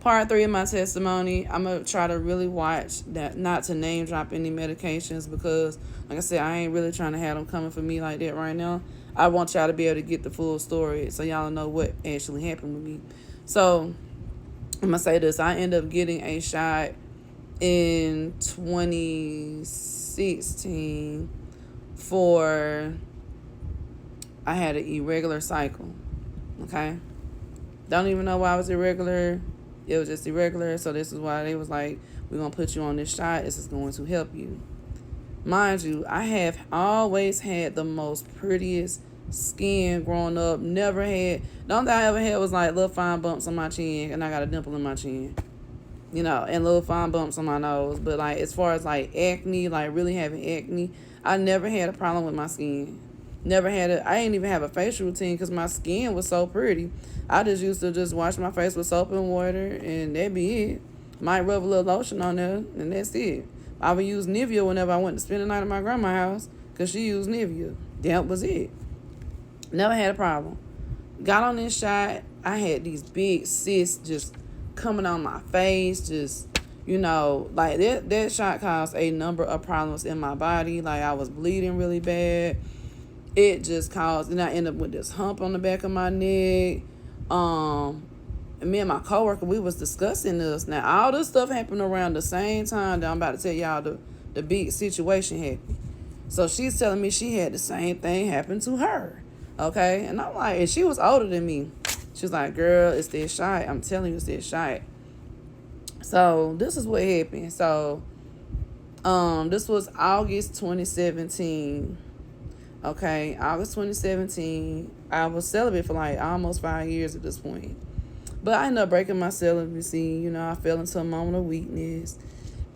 Part three of my testimony, I'm going to try to really watch that, not to name drop any medications because, like I said, I ain't really trying to have them coming for me like that right now. I want y'all to be able to get the full story so y'all know what actually happened with me. So, I'm going to say this. I ended up getting a shot in 2016 for, I had an irregular cycle, okay? Don't even know why I was irregular. It was just irregular, so this is why they was like, we're going to put you on this shot. This is going to help you. Mind you, I have always had the most prettiest skin growing up. Never had, the only thing I ever had was like little fine bumps on my chin, and I got a dimple in my chin. You know, and little fine bumps on my nose. But like, as far as like acne, like really having acne, I never had a problem with my skin. Never had it. I didn't even have a facial routine because my skin was so pretty. I just used to just wash my face with soap and water, and that'd be it. Might rub a little lotion on there, and that's it. I would use Nivea whenever I went to spend the night at my grandma's house because she used Nivea. That was it. Never had a problem. Got on this shot. I had these big cysts just coming on my face, just, you know, like that shot caused a number of problems in my body. Like I was bleeding really bad. It just caused, and I ended up with this hump on the back of my neck. And me and my coworker, we was discussing this. Now, all this stuff happened around the same time that I'm about to tell y'all the big situation happened. So she's telling me she had the same thing happen to her. Okay? And I'm like, and she was older than me. She was like, girl, it's that shot. I'm telling you, it's that shot. So this is what happened. So this was August 2017. Okay, August 2017. I was celibate for like almost 5 years at this point. But I ended up breaking my celibacy. You know, I fell into a moment of weakness.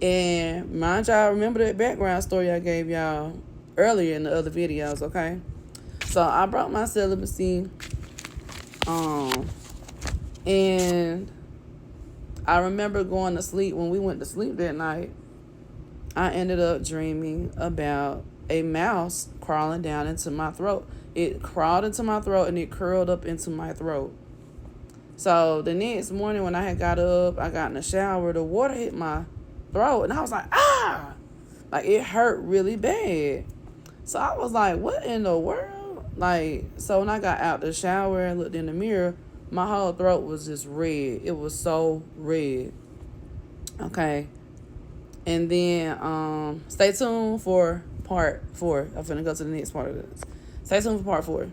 And mind y'all, remember that background story I gave y'all earlier in the other videos, okay? So I broke my celibacy. And I remember going to sleep. When we went to sleep that night, I ended up dreaming about a mouse crawling down into my throat. It crawled into my throat and it curled up into my throat. So the next morning when I had got up, I got in the shower, the water hit my throat and I was like, ah! Like it hurt really bad. So I was like, what in the world? Like, so when I got out the shower and looked in the mirror, my whole throat was just red. It was so red. Okay. And then stay tuned for part 4. I'm finna go to the next part of this. Stay tuned for part 4.